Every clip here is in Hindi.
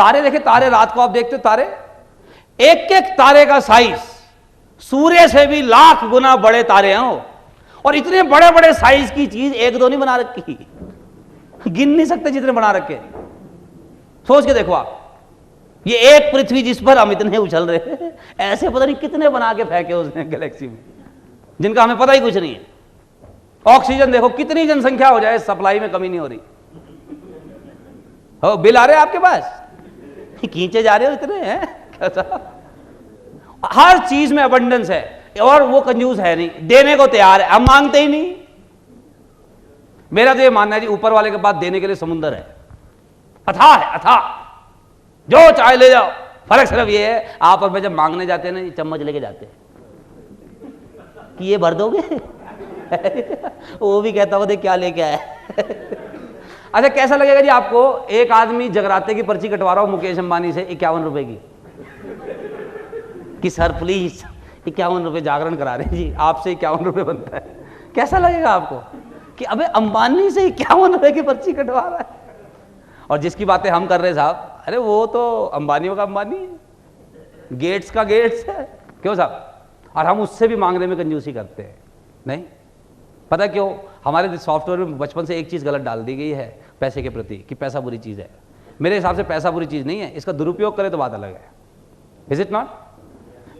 तारे देखे, तारे रात को आप देखते हो तारे, एक एक तारे का साइज सूर्य से भी लाख गुना बड़े तारे हैं, और इतने बड़े बड़े साइज की चीज एक दो नहीं बना रखी, गिन नहीं सकते जितने बना रखे। सोच के देखो आप, ये एक पृथ्वी जिस पर हम इतने उछल रहे हैं, ऐसे पता नहीं कितने बना के फेंके उसने गैलेक्सी में, जिनका हमें पता ही कुछ नहीं है। ऑक्सीजन देखो, कितनी जनसंख्या हो जाए सप्लाई में कमी नहीं हो रही। हो बिल आ रहे हैं आपके पास, खींचे जा रहे हो इतने हैं कैसा। हर चीज में अबंडेंस है, और वो कंजूस है नहीं, देने को तैयार है, हम मांगते ही नहीं। मेरा तो ये मानना है जी, ऊपर वाले के पास देने के लिए समुंदर है, अथाह है, अथाह, जो चाहे ले जाओ। फर्क सिर्फ ये है, आप और मैं जब मांगने जाते हैं ना, चम्मच लेके जाते हैं कि ये भर दोगे वो भी कहता हो देख क्या लेके आया अच्छा, कैसा लगेगा जी आपको, एक आदमी जगराते की पर्ची कटवा रहा हो मुकेश अंबानी से 51 रुपए की, कि सर प्लीज 51 रुपए जागरण करा रहे हैं जी, आपसे 51 रुपए बनता है। कैसा लगेगा आपको कि अबे अंबानी से 51 रुपए की पर्ची कटवा रहा है। और जिसकी बातें हम कर रहे हैं साहब, अरे वो तो अंबानियों का अंबानी है, गेट्स का गेट्स है, क्यों साहब। और हम उससे भी मांगने में कंजूसी करते हैं। नहीं पता क्यों, हमारे सॉफ्टवेयर में बचपन से एक चीज़ गलत डाल दी गई है पैसे के प्रति, कि पैसा बुरी चीज़ है। मेरे हिसाब से पैसा बुरी चीज़ नहीं है, इसका दुरुपयोग करे तो बात अलग है। Is it not?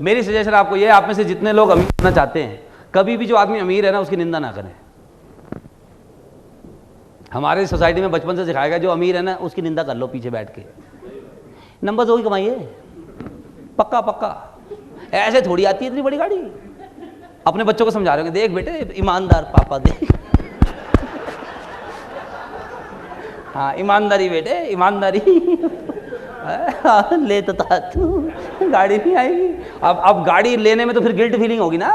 मेरी सजेशन आपको ये, आप में से जितने लोग अमीर बनना चाहते हैं, कभी भी जो आदमी अमीर है ना उसकी निंदा ना करें। हमारे सोसाइटी में बचपन से सिखाया गया, जो अमीर है ना उसकी निंदा कर लो पीछे बैठ के, नंबर दो ही कमाइए, पक्का पक्का। ऐसे थोड़ी आती है इतनी बड़ी गाड़ी। अपने बच्चों को समझा रहे होंगे, देख बेटे ईमानदार पापा देख हाँ ईमानदारी बेटे ईमानदारी ले तो था तू, गाड़ी नहीं आएगी। अब गाड़ी लेने में तो फिर गिल्ट फीलिंग होगी ना।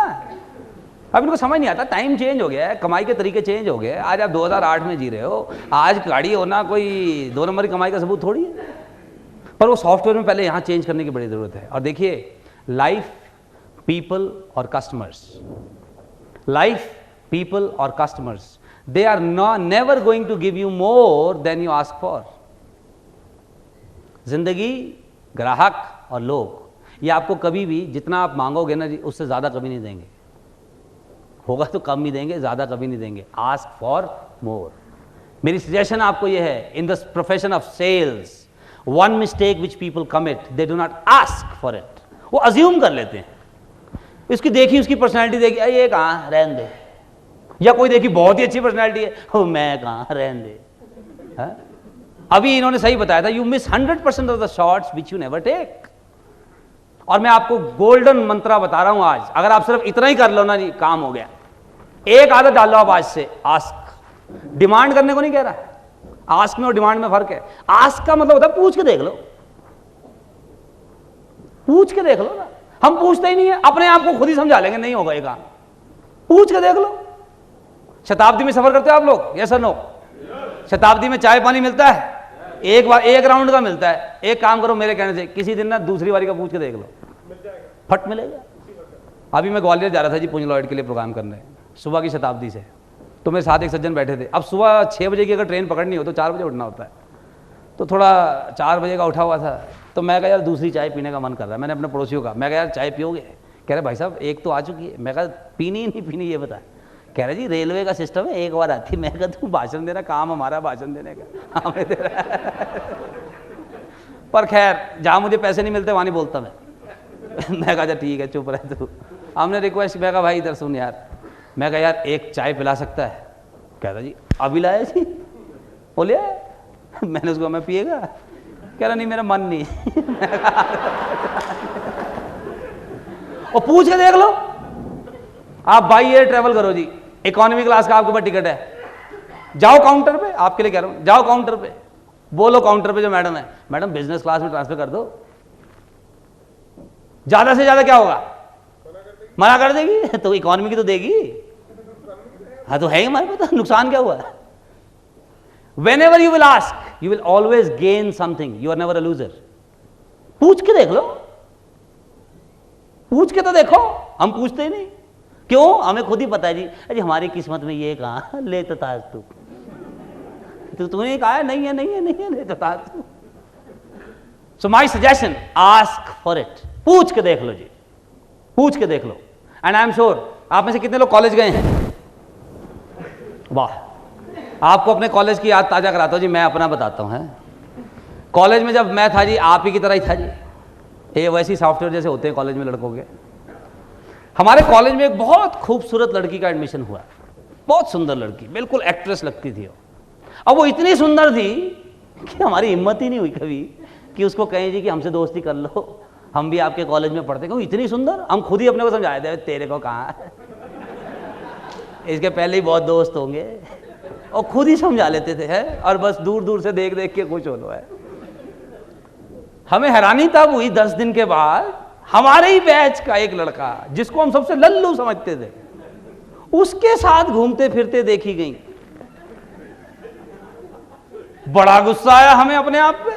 अब इनको समझ नहीं आता, टाइम चेंज हो गया है, कमाई के तरीके चेंज हो गए। आज आप 2008 में जी रहे हो, आज गाड़ी होना कोई 2 नंबर की कमाई का सबूत थोड़ी है। पर वो सॉफ्टवेयर में पहले यहाँ चेंज करने की बड़ी ज़रूरत है। और देखिए, लाइफ, पीपल और कस्टमर्स, लाइफ, पीपल और customers, they are never going to give you more than you ask for. जिंदगी, ग्राहक और लोग, ये आपको कभी भी जितना आप मांगोगे ना जी, उससे ज़्यादा कभी नहीं देंगे। होगा तो कम ही देंगे, ज़्यादा कभी नहीं देंगे। Ask for more. मेरी सजेशन आपको ये है, in the profession of sales, one mistake which people commit, they do not ask for it. वो अज्यूम कर लेते हैं, इसकी देखी, उसकी पर्सनैलिटी देखी, ये कहाँ रहने दे, या कोई देखी बहुत ही अच्छी पर्सनैलिटी है, हो मैं कहाँ रहने दे। है? अभी इन्होंने सही बताया था, you miss 100% of the shots which you never take. और मैं आपको गोल्डन मंत्रा बता रहा हूं आज, अगर आप सिर्फ इतना ही कर लो ना जी, काम हो गया। एक आदत डाल लो आप आज से, आस्क। डिमांड करने को नहीं कह रहा, आस्क में और डिमांड में फर्क है। आस्क का मतलब होता है पूछ के देख लो, पूछ के देख लो ना। हम पूछते ही नहीं है, अपने आप को खुद ही समझा लेंगे नहीं होगा ये काम। पूछ के देख लो। शताब्दी में सफर करते हो आप लोग, यस और नो? शताब्दी में चाय पानी मिलता है, एक बार एक राउंड का मिलता है। एक काम करो मेरे कहने से, किसी दिन ना दूसरी बारी का पूछ के देख लो, फट मिलेगा। अभी मैं ग्वालियर जा रहा था जी पुंज लॉयड के लिए प्रोग्राम करने, सुबह की शताब्दी से। तो मेरे साथ एक सज्जन बैठे थे। अब सुबह 6 बजे की अगर ट्रेन पकड़नी हो तो 4 बजे उठना होता है। तो थोड़ा 4 बजे का उठा हुआ था, तो मैं कहा यार दूसरी चाय पीने का मन कर रहा है। मैंने अपने पड़ोसियों का, मैं कहा यार चाय पियोगे? कह रहे भाई साहब एक तो आ चुकी है। मैं कहा पीनी ही नहीं पीनी ये बता। कह रहे जी रेलवे का सिस्टम है, एक बार आती। मैं कहा तू भाषण देना, काम हमारा भाषण देने का, हमें दे रहा है। पर खैर जहाँ मुझे पैसे नहीं मिलते वहाँ नहीं बोलता मैं कहा ठीक है चुप रहे तू। हमने रिक्वेस्ट, मैं कहा भाई इधर सुन यार, मैं कहा यार एक चाय पिला सकता है? कहता जी अभी लाया जी, बोले मैंने उसको, मैं पिएगा? कह रहा नहीं मेरा मन नहीं और पूछ के देख लो आप, भाई ये ट्रेवल करो जी, इकोनॉमी क्लास का आपके पास टिकट है, जाओ काउंटर पे, आपके लिए कह रहा हूं, जाओ काउंटर पे, बोलो काउंटर पे जो मैडम है, मैडम बिजनेस क्लास में ट्रांसफर कर दो। ज्यादा से ज्यादा क्या होगा? मना कर देगी। तो इकोनॉमी की तो देगी। हाँ तो है ही हमारे पास, नुकसान क्या हुआ? Whenever you will ask, you will always gain something. You are never a loser. पूछ के देख लो, पूछ के तो देखो। हम पूछते ही नहीं, क्यों? हमें खुद ही पता है जी, अरे हमारी किस्मत में ये कहाँ, ले तो था तू, तूने कहा नहीं है नहीं है नहीं है, ले तो था तू। So my suggestion, ask for it, पूछ के देख लो जी, पूछ के देख लो। एंड आई एम श्योर आप में से कितने लोग कॉलेज गए हैं? वाह, आपको अपने कॉलेज की याद ताजा कराता हूं जी। मैं अपना बताता हूं, है कॉलेज में जब मैं था जी, आप ही की तरह ही था जी, ये वैसी सॉफ्टवेयर जैसे होते हैं कॉलेज में लड़कों के। हमारे कॉलेज में एक बहुत खूबसूरत लड़की का एडमिशन हुआ, बहुत सुंदर लड़की, बिल्कुल एक्ट्रेस लगती थी। अब वो इतनी सुंदर थी कि हमारी हिम्मत ही नहीं हुई कभी कि उसको कहें जी कि हमसे दोस्ती कर लो, हम भी आपके कॉलेज में पढ़ते। क्यों इतनी सुंदर, हम खुद ही अपने को समझाए थे तेरे को कहाँ है, इसके पहले ही बहुत दोस्त होंगे, और खुद ही समझा लेते थे, है, और बस दूर दूर से देख देख के खुश हो लो। है हमें हैरानी तब हुई 10 दिन के बाद, हमारे ही बैच का एक लड़का जिसको हम सबसे लल्लू समझते थे, उसके साथ घूमते फिरते देखी गई। बड़ा गुस्सा आया हमें अपने आप पे,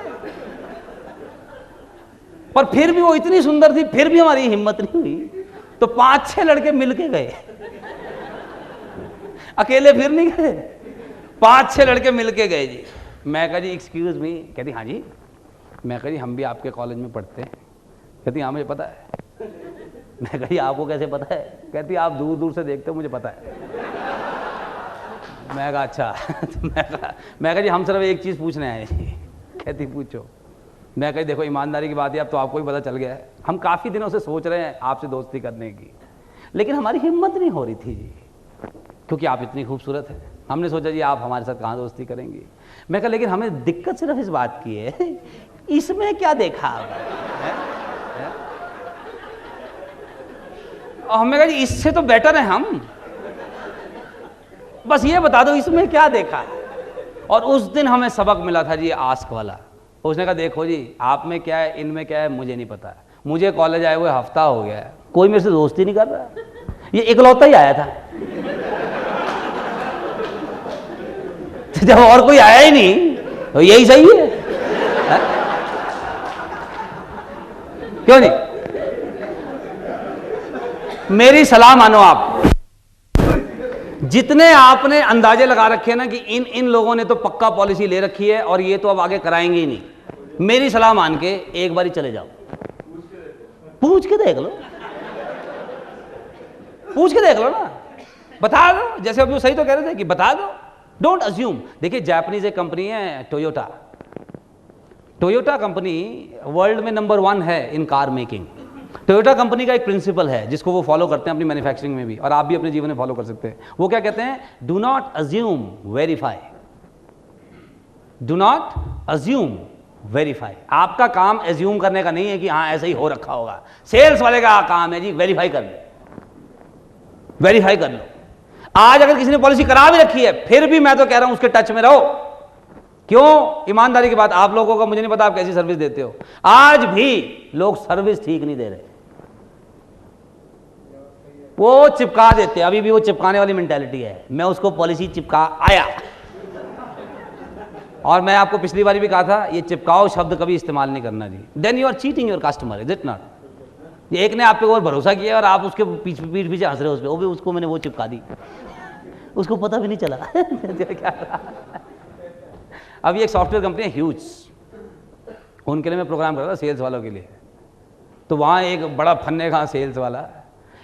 पर फिर भी वो इतनी सुंदर थी, फिर भी हमारी हिम्मत नहीं हुई, तो 5-6 लड़के मिलके गए, अकेले फिर नहीं गए, 5-6 लड़के मिलके गए जी। मैं कहा जी एक्सक्यूज मी, कहती हाँ जी। मैं कहा जी हम भी आपके कॉलेज में पढ़ते हैं। कहती हाँ मुझे पता है। मैं कहा जी आपको कैसे पता है? कहती आप दूर दूर से देखते हो, मुझे पता है। मैं कहा अच्छा। तो मैं कहा जी हम सिर्फ एक चीज़ पूछने आए हैं। कहती पूछो। मैं कही देखो ईमानदारी की बात है, अब तो आपको भी पता चल गया है, हम काफ़ी दिनों से सोच रहे हैं आपसे दोस्ती करने की, लेकिन हमारी हिम्मत नहीं हो रही थी जी, क्योंकि आप इतनी खूबसूरत हैं। हमने सोचा जी आप हमारे साथ कहाँ दोस्ती करेंगी। मैं कहा लेकिन हमें दिक्कत सिर्फ इस बात की है, इसमें क्या देखा आपने? और हमें कहा जी इससे तो बेटर है हम, बस ये बता दो इसमें क्या देखा। और उस दिन हमें सबक मिला था जी आस्क वाला। उसने कहा देखो जी आप में क्या है, इनमें क्या है, मुझे नहीं पता। मुझे कॉलेज आए हुए हफ्ता हो गया है, कोई मेरे से दोस्ती नहीं कर रहा, ये इकलौता ही आया था। जब और कोई आया ही नहीं तो यही सही है, क्यों नहीं? मेरी सलाह मानो आप, जितने आपने अंदाजे लगा रखे हैं ना कि इन लोगों ने तो पक्का पॉलिसी ले रखी है और ये तो अब आगे कराएंगे ही नहीं, मेरी सलाह मान के एक बारी चले जाओ, पूछ के देख लो, पूछ के देख लो ना, बता दो। जैसे अभी सही तो कह रहे थे कि बता दो, डोंट अज्यूम। देखिए जापानीज एक कंपनी है टोयोटा, टोयोटा कंपनी वर्ल्ड में नंबर 1 है इन कार मेकिंग। टोयोटा कंपनी का एक प्रिंसिपल है जिसको वो फॉलो करते हैं अपनी मैन्युफैक्चरिंग में भी, और आप भी अपने जीवन में फॉलो कर सकते हैं। वो क्या कहते हैं? Do not assume verify, do not assume verify. आपका काम एज्यूम करने का नहीं है कि हाँ ऐसा ही हो रखा होगा। सेल्स वाले का काम है जी वेरीफाई कर लो, वेरीफाई कर लो। आज अगर किसी ने पॉलिसी करा भी रखी है, फिर भी मैं तो कह रहा हूं उसके टच में रहो। क्यों? ईमानदारी की बात, आप लोगों का मुझे नहीं पता आप कैसी सर्विस देते हो, आज भी लोग सर्विस ठीक नहीं दे रहे, वो चिपका देते, अभी भी वो चिपकाने वाली मेंटालिटी है। मैं उसको पॉलिसी चिपका आया, और मैं आपको पिछली बार भी कहा था ये चिपकाओ शब्द कभी इस्तेमाल नहीं करना जी। Then you are cheating your customer, is it not? एक ने आप पे और भरोसा किया और आप उसके पीठ पीछे हंस रहे हो उस पर, वो भी उसको मैंने वो चिपका दी, उसको पता भी नहीं चला क्या था। अभी एक सॉफ्टवेयर कंपनी है ह्यूज, उनके लिए मैं प्रोग्राम कर रहा था सेल्स वालों के लिए। तो वहाँ एक बड़ा फन्ने का सेल्स वाला,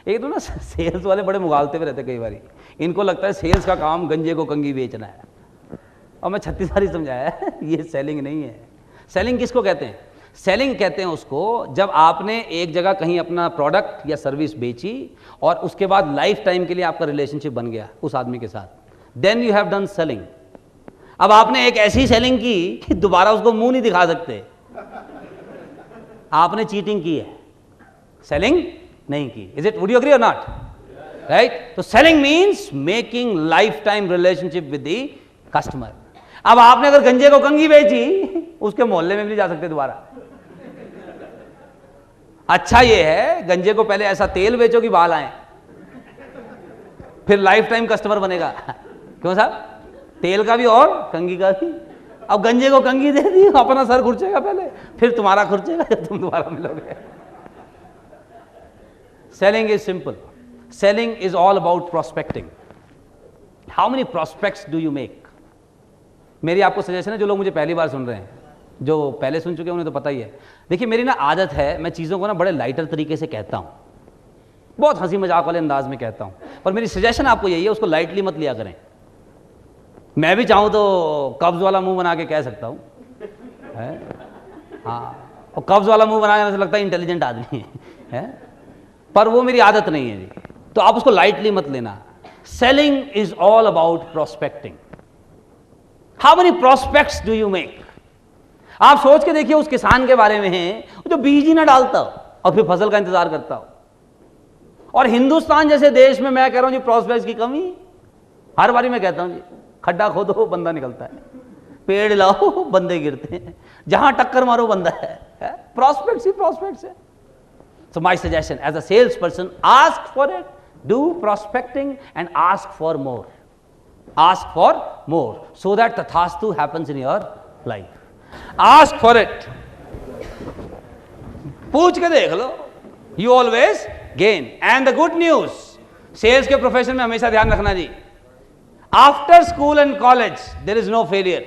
एक तो ना सेल्स वाले बड़े मुगालते पे रहते कई बार, इनको लगता है सेल्स का काम गंजे को कंगी बेचना है। और मैं 36 बार समझाया ये सेलिंग नहीं है। सेलिंग किसको कहते हैं? सेलिंग कहते हैं उसको जब आपने एक जगह कहीं अपना प्रोडक्ट या सर्विस बेची और उसके बाद लाइफ टाइम के लिए आपका रिलेशनशिप बन गया उस आदमी के साथ, then you have done selling. अब आपने एक ऐसी सेलिंग की कि दोबारा उसको मुंह नहीं दिखा सकते, आपने चीटिंग की है, सेलिंग नहीं की। Is it? Would you agree or not? Right? तो selling means making lifetime relationship with the customer. अब आपने अगर गंजे को कंगी बेची, उसके मोहल्ले में भी नहीं जा सकते दोबारा। अच्छा ये है गंजे को पहले ऐसा तेल बेचो कि बाल आए, फिर लाइफ टाइम कस्टमर बनेगा। क्यों साहब? तेल का भी और कंगी का भी। अब गंजे को कंगी दे दी, अपना सर खुरचेगा पहले, फिर तुम्हारा खुरचेगा जब तुम दोबारा मिलोगे। Selling is simple, selling is all about prospecting. How many prospects do you make? मेरी आपको सजेशन है, जो लोग मुझे पहली बार सुन रहे हैं, जो पहले सुन चुके हैं उन्हें तो पता ही है। देखिए मेरी ना आदत है, मैं चीज़ों को ना बड़े लाइटर तरीके से कहता हूँ, बहुत हंसी मजाक वाले अंदाज में कहता हूँ, पर मेरी सजेशन आपको यही है, उसको लाइटली मत लिया करें। मैं भी चाहूँ तो कब्ज वाला मुंह बना के कह सकता हूँ, हाँ, और कब्ज वाला मुंह बनाने से लगता है इंटेलिजेंट आदमी है, पर वो मेरी आदत नहीं है जी, तो आप उसको लाइटली मत लेना। Selling is all about prospecting. How many prospects do you make? आप सोच के देखिए उस किसान के बारे में है जो बीज ही ना डालता और फिर फसल का इंतजार करता हो। और हिंदुस्तान जैसे देश में मैं कह रहा हूं जी प्रोस्पेक्ट्स की कमी, हर बारी मैं कहता हूं जी, खड्डा खोदो बंदा निकलता है, पेड़ लाओ बंदे गिरते हैं, जहां टक्कर मारो बंदा है। प्रोस्पेक्ट्स ही प्रोस्पेक्ट्स है। So my suggestion as a salesperson, ask for it, do prospecting and ask for more. Ask for more so that tathastu happens in your life. Ask for it. पूछ के देख लो, you always gain. And the good news, sales के प्रोफेशन में हमेशा ध्यान रखना जी, after school and college there is no failure.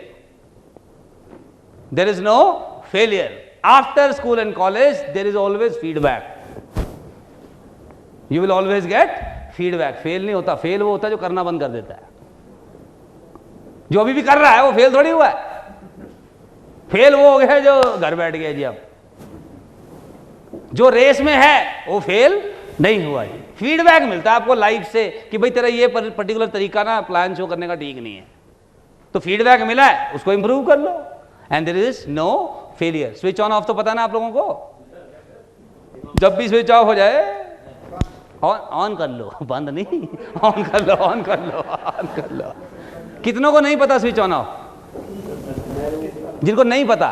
There is no failure. After school and college there is always feedback. You will always get feedback. Fail नहीं होता, फेल वो होता है जो करना बंद कर देता है। जो अभी भी कर रहा है वो फेल थोड़ी हुआ है, फेल वो हो गया जो घर बैठ गया जी। अब जो रेस में है वो फेल नहीं हुआ जी। फीडबैक मिलता है आपको लाइफ से कि भाई तेरा ये पर्टिकुलर तरीका ना प्लान शो करने का ठीक नहीं है, तो फीडबैक मिला है उसको इंप्रूव कर लो। And there is no failure. Switch on off तो पता ना आप लोगों को, जब भी स्विच ऑफ हो जाए ऑन कर लो, बंद नहीं, ऑन कर लो, ऑन कर लो, ऑन कर लो। कितनों को नहीं पता स्विच ऑन ऑफ? जिनको नहीं पता,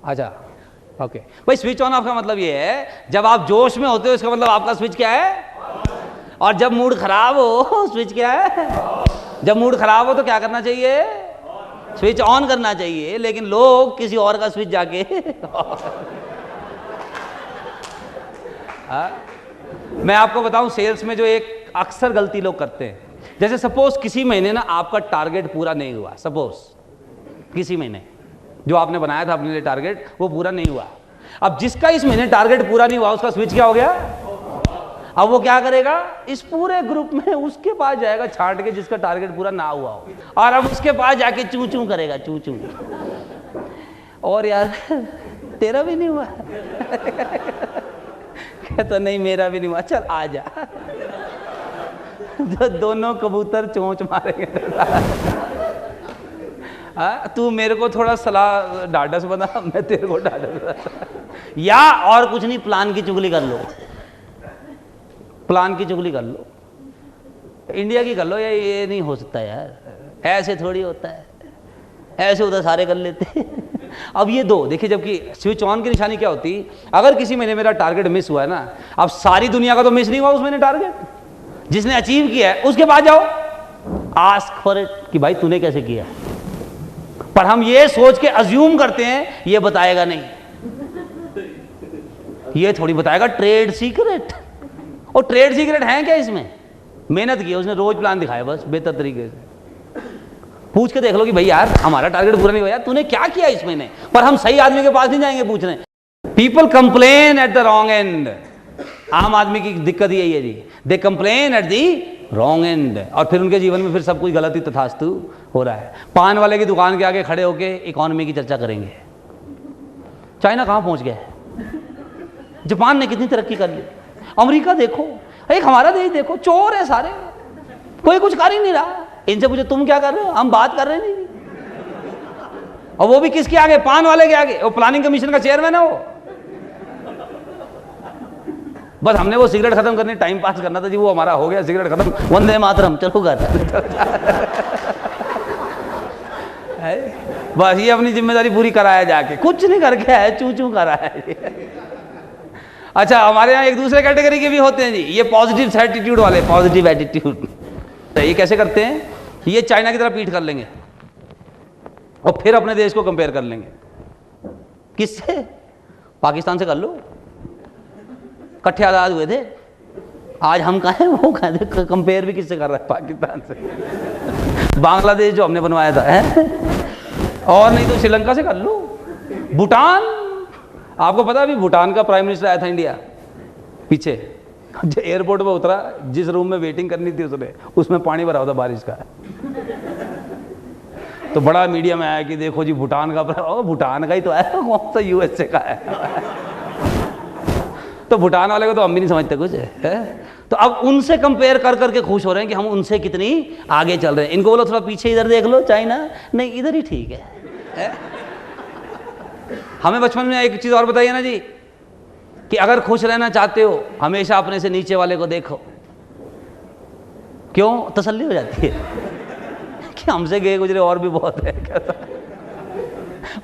अच्छा ओके भाई। स्विच ऑन ऑफ का मतलब ये है जब आप जोश में होते हो, इसका मतलब आपका स्विच क्या है, और जब मूड खराब हो स्विच क्या है। जब मूड खराब हो तो क्या करना चाहिए, स्विच ऑन करना चाहिए। लेकिन लोग किसी और का स्विच जाके मैं आपको बताऊं सेल्स में जो एक अक्सर गलती लोग करते हैं, जैसे सपोज किसी महीने ना आपका टारगेट पूरा नहीं हुआ, सपोज किसी महीने जो आपने बनाया था अपने लिए टारगेट वो पूरा नहीं हुआ। अब जिसका इस महीने टारगेट पूरा नहीं हुआ उसका स्विच क्या हो गया, अब वो क्या करेगा, इस पूरे ग्रुप में उसके पास जाएगा छांट के जिसका टारगेट पूरा ना हुआ हो, और अब उसके पास जाके चू चू करेगा, चू चू। और यार तेरा भी नहीं हुआ कहता नहीं मेरा भी नहीं हुआ, चल आ जा। जो दोनों कबूतर चोंच मारेंगे, तू मेरे को थोड़ा सलाह डाडस बना, मैं तेरे को डाडस बना, या और कुछ नहीं प्लान की चुगली कर लो, प्लान की चुगली कर लो, इंडिया की कर लो। ये नहीं हो सकता यार, ऐसे थोड़ी होता है, ऐसे उधर सारे कर लेते। अब ये दो देखिए, जबकि स्विच ऑन की निशानी क्या होती, अगर किसी महीने मेरा टारगेट मिस हुआ है ना, अब सारी दुनिया का तो मिस नहीं हुआ उस महीने टारगेट, जिसने अचीव किया है उसके बाद जाओ आस्क फॉर इट कि भाई तूने कैसे किया। पर हम ये सोच के अज्यूम करते हैं ये बताएगा नहीं, ये थोड़ी बताएगा ट्रेड सीक्रेट। और ट्रेड सीक्रेट है क्या इसमें, मेहनत की है उसने, रोज प्लान दिखाया बस बेहतर तरीके से। पूछ के देख लो कि भाई यार हमारा टारगेट पूरा नहीं हुआ, यार तूने क्या किया इस महीने। पर हम सही आदमी के पास नहीं जाएंगे पूछने। People complain at the wrong end. आम आदमी की दिक्कत यही है जी, they complain at the wrong end, और फिर उनके जीवन में फिर सब कुछ गलत ही तथास्तु हो रहा है। पान वाले की दुकान के आगे खड़े होके इकोनॉमी की चर्चा करेंगे, चाइना कहां पहुंच गया है, जापान ने कितनी तरक्की कर ली, अमेरिका देखो, एक हमारा देश देखो, चोर है सारे, कोई कुछ कर ही नहीं रहा। इनसे पूछो तुम क्या कर रहे हो, हम बात कर रहे नहीं। और वो भी किसके आगे, पान वाले के आगे, वो प्लानिंग कमीशन का चेयरमैन है वो। बस हमने वो सिगरेट खत्म करने टाइम पास करना था जी, वो हमारा हो गया सिगरेट खत्म, वंदे मातरम चलो घर। बस ये अपनी जिम्मेदारी पूरी कराया जाके, कुछ नहीं करके है, चू चू करा है। अच्छा हमारे यहाँ एक दूसरे कैटेगरी के भी होते हैं जी, ये पॉजिटिव एटीट्यूड वाले, पॉजिटिव एटीट्यूड। ये कैसे करते हैं, ये चाइना की तरह पीठ कर लेंगे और फिर अपने देश को कंपेयर कर लेंगे। किससे, पाकिस्तान से कर लो, इकट्ठे आजाद हुए थे, आज हम कहाँ हैं वो कहाँ थे, कंपेयर भी किससे कर रहा है, पाकिस्तान से। बांग्लादेश जो हमने बनवाया था है? और नहीं तो श्रीलंका से कर लो, भूटान। आपको पता है अभी भूटान का प्राइम मिनिस्टर आया था इंडिया पीछे, जो एयरपोर्ट पे उतरा, जिस रूम में वेटिंग करनी थी उसने, उसमें पानी भरा हुआ था बारिश का। तो बड़ा मीडिया में आया कि देखो जी भूटान का, भूटान का ही तो है, कौन सा यूएसए का है। तो भूटान वाले को तो हम भी नहीं समझते कुछ है। तो अब उनसे कंपेयर कर करके खुश हो रहे हैं कि हम उनसे कितनी आगे चल रहे हैं। इनको बोलो थोड़ा पीछे इधर देख लो, चाइना नहीं इधर ही ठीक है। हमें बचपन में एक चीज और बताइए ना जी, कि अगर खुश रहना चाहते हो हमेशा अपने से नीचे वाले को देखो। क्यों? तसल्ली हो जाती है कि हमसे गए गुजरे और भी बहुत है,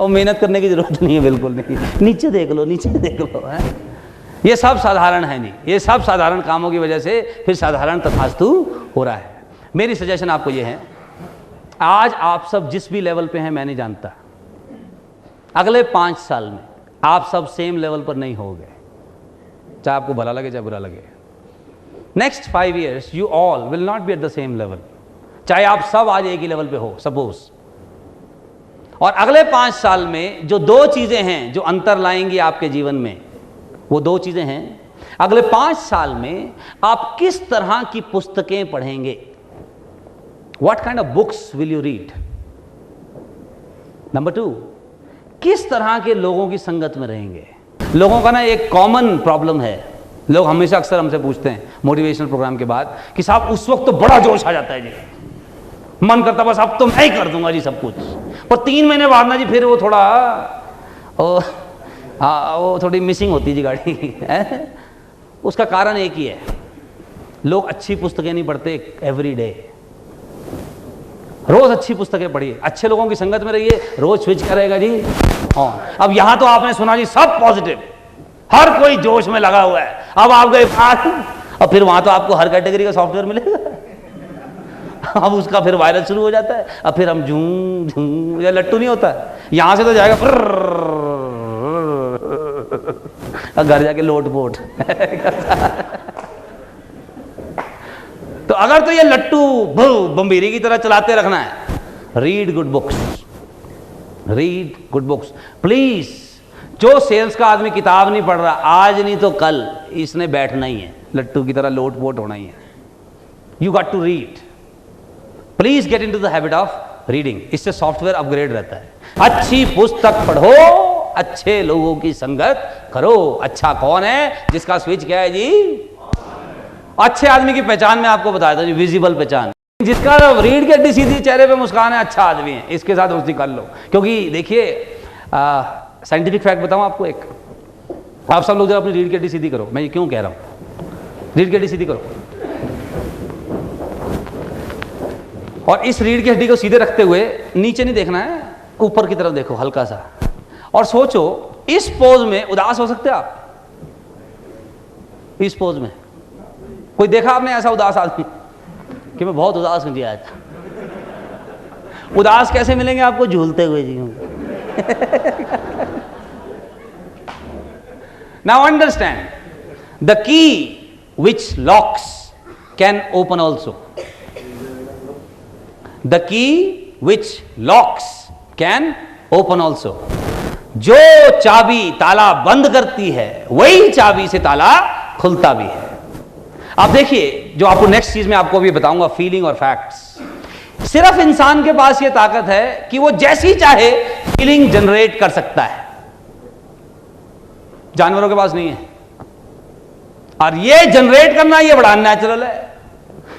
और मेहनत करने की जरूरत नहीं है, बिल्कुल नहीं। नीचे देख लो, नीचे देख लो है। ये सब साधारण है नहीं, ये सब साधारण कामों की वजह से फिर साधारण तथास्तु हो रहा है। मेरी सजेशन आपको ये है, आज आप सब जिस भी लेवल पे हैं मैं नहीं जानता, अगले 5 साल में आप सब सेम लेवल पर नहीं होगे, चाहे आपको भला लगे चाहे बुरा लगे। Next 5 years you all will not be at the same level, चाहे आप सब आज एक ही लेवल पे हो सपोज। और अगले 5 साल में जो 2 चीजें हैं जो अंतर लाएंगी आपके जीवन में, वो 2 चीजें हैं, अगले 5 साल में आप किस तरह की पुस्तकें पढ़ेंगे, what kind of books will you read. Number 2, किस तरह के लोगों की संगत में रहेंगे। लोगों का ना एक कॉमन प्रॉब्लम है, लोग हमेशा अक्सर हमसे पूछते हैं मोटिवेशनल प्रोग्राम के बाद कि साहब उस वक्त तो बड़ा जोश आ जाता है जी, मन करता बस अब तो मैं ही कर दूंगा जी सब कुछ, पर 3 महीने बाद ना जी फिर वो थोड़ा वो थोड़ी मिसिंग होती है जी गाड़ी है। उसका कारण एक ही है, लोग अच्छी पुस्तकें नहीं पढ़ते एवरी डे। रोज अच्छी पुस्तकें पढ़िए, अच्छे लोगों की संगत में रहिए, रोज स्विच करेगा जी। हाँ, अब यहां तो आपने सुना जी सब पॉजिटिव, हर कोई जोश में लगा हुआ है। अब आप गए और फिर वहां तो आपको हर कैटेगरी का सॉफ्टवेयर मिलेगा। अब उसका फिर वायरस शुरू हो जाता है, अब फिर हम झूम झूम, या लट्टू नहीं होता यहां से तो जाएगा घर जाके लोट पोट। तो अगर तो ये लट्टू बम्बीरी की तरह चलाते रखना है, read good books, read good books please. जो सेल्स का आदमी किताब नहीं पढ़ रहा, आज नहीं तो कल इसने बैठना ही है, लट्टू की तरह लोट पोट होना ही है। You got to read, please get into the habit of reading, इससे सॉफ्टवेयर अपग्रेड रहता है। अच्छी पुस्तक पढ़ो, अच्छे लोगों की संगत करो। अच्छा कौन है? जिसका स्विच क्या है जी? अच्छे आदमी की पहचान मैं आपको बताया था जी, विजिबल पहचान, जिसका रीढ़ की हड्डी सीधी, चेहरे पे मुस्कान है, अच्छा आदमी है, इसके साथ दोस्ती कर लो। क्योंकि देखिए साइंटिफिक फैक्ट बताऊं आपको एक, आप सब लोग जरा अपनी रीढ़ की हड्डी सीधी करो। मैं ये क्यों कह रहा हूं, रीढ़ की हड्डी सीधी करो, और इस रीढ़ की हड्डी को सीधे रखते हुए नीचे नहीं देखना है, ऊपर की तरफ देखो हल्का सा, और सोचो इस पोज में उदास हो सकते हैं आप? इस पोज में कोई देखा आपने ऐसा उदास आदमी कि मैं बहुत उदास हूं जी आज? उदास कैसे मिलेंगे आपको? झूलते हुए जी। Now understand, the key which locks can open also, the key which locks can open also. जो चाबी ताला बंद करती है वही चाबी से ताला खुलता भी है। आप देखिए, जो आपको नेक्स्ट चीज में आपको भी बताऊंगा, फीलिंग और फैक्ट्स। सिर्फ इंसान के पास यह ताकत है कि वो जैसी चाहे फीलिंग जनरेट कर सकता है, जानवरों के पास नहीं है। और ये जनरेट करना ये बड़ा अननेचुरल है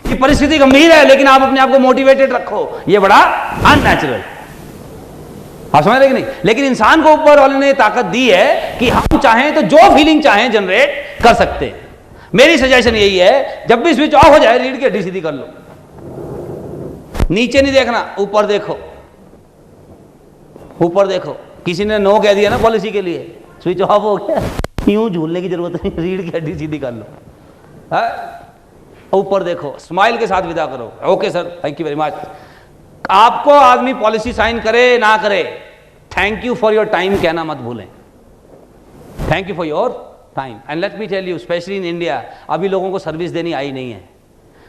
कि परिस्थिति गंभीर है लेकिन आप अपने आप को मोटिवेटेड रखो, ये बड़ा अननेचुरल है। आप समझ रहे कि नहीं? लेकिन इंसान को ऊपर वाले ने ताकत दी है कि हम चाहें तो जो फीलिंग चाहें जनरेट कर सकते हैं। मेरी सजेशन यही है, जब भी स्विच ऑफ हो जाए रीढ़ की हड्डी सीधी कर लो, नीचे नहीं देखना, ऊपर देखो, ऊपर देखो। किसी ने नो कह दिया ना पॉलिसी के लिए, स्विच ऑफ हो गया, यूं झूलने की जरूरत नहीं, रीढ़ की हड्डी सीधी कर लो, ऊपर देखो, स्माइल के साथ विदा करो, okay sir thank you very much. आपको आदमी पॉलिसी साइन करे ना करे, thank you for your time कहना मत भूलें, thank you for your time. And let me tell you, specially in India, अभी लोगों को सर्विस देनी आई नहीं है,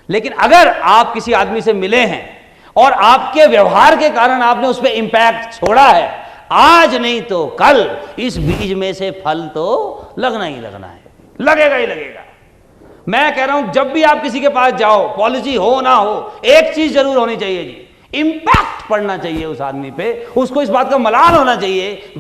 लेकिन अगर आप किसी आदमी से मिले हैं और आपके व्यवहार के कारण आपने उस पर इंपैक्ट छोड़ा है। आज नहीं तो कल इस बीज में से फल तो लगना ही लगना है, लगेगा ही लगेगा। मैं कह रहा हूं जब भी आप किसी के पास जाओ, पॉलिसी हो ना हो, एक चीज जरूर होनी चाहिए जी, इंपैक्ट पड़ना चाहिए उस आदमी पे, उसको इस बात का मलाल होना चाहिए।